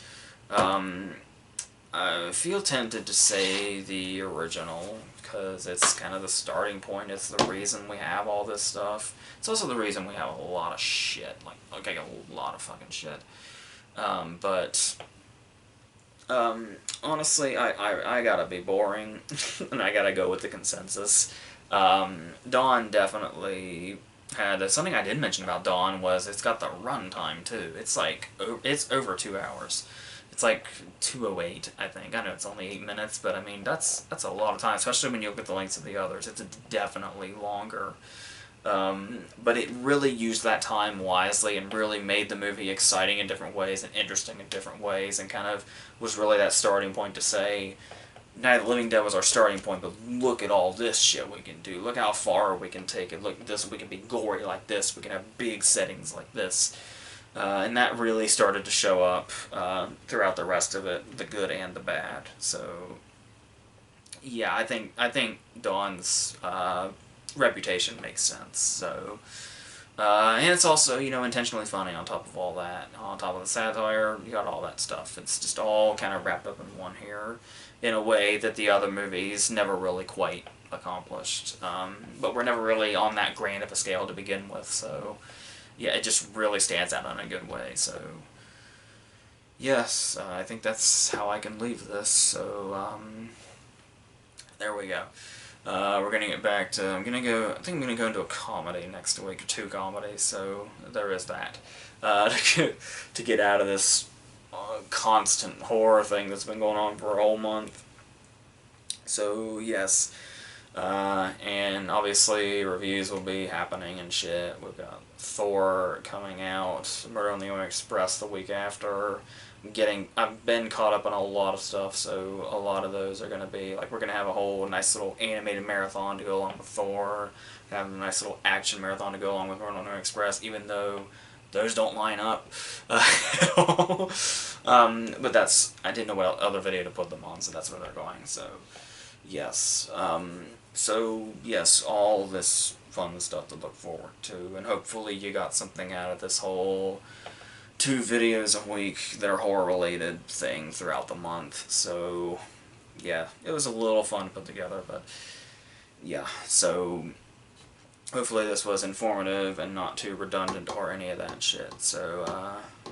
Speaker 1: I feel tempted to say the original, because it's kind of the starting point, it's the reason we have all this stuff. It's also the reason we have a lot of shit, like a lot of fucking shit. But honestly, I gotta be boring, and I gotta go with the consensus. Dawn definitely had, something I did mention about Dawn was it's got the runtime too. It's like, it's over 2 hours. It's like 2:08, I think. I know it's only 8 minutes, but I mean, that's a lot of time, especially when you look at the lengths of the others. It's definitely longer. But it really used that time wisely and really made the movie exciting in different ways and interesting in different ways, and kind of was really that starting point to say, Night of the Living Dead was our starting point, but look at all this shit we can do. Look how far we can take it. Look at this, we can be gory like this. We can have big settings like this. And that really started to show up throughout the rest of it, the good and the bad. So, yeah, I think Dawn's reputation makes sense. So, and it's also, intentionally funny on top of all that. On top of the satire, you got all that stuff. It's just all kind of wrapped up in one here, in a way that the other movies never really quite accomplished. But we're never really on that grand of a scale to begin with, so yeah, it just really stands out in a good way. So yes, I think that's how I can leave this. So there we go. We're gonna get back to. I'm gonna go. I think I'm gonna go into a comedy next week, or two comedies. So there is that. To get out of this constant horror thing that's been going on for a whole month. So yes, and obviously reviews will be happening and shit. We've got Thor coming out, Murder on the Orient Express the week after. I've been caught up on a lot of stuff, so a lot of those are gonna be like we're gonna have a whole nice little animated marathon to go along with Thor. Have a nice little action marathon to go along with Murder on the Orient Express, even though those don't line up at all. But I didn't know what other video to put them on, so that's where they're going. So yes. Yes, all this fun stuff to look forward to, and hopefully you got something out of this whole 2 videos a week that are horror related thing throughout the month. So yeah, it was a little fun to put together, but yeah, so hopefully this was informative and not too redundant or any of that shit. So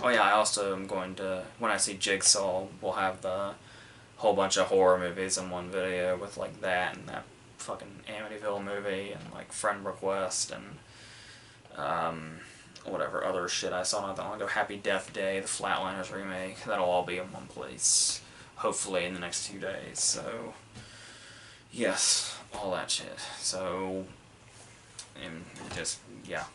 Speaker 1: oh yeah, I also am going to, when I see Jigsaw, we'll have the whole bunch of horror movies in one video with like that and that fucking Amityville movie and like Friend Request and whatever other shit I saw not that long ago. Happy Death Day, the Flatliners remake. That'll all be in one place, hopefully in the next 2 days. So yes, all that shit. So and just yeah.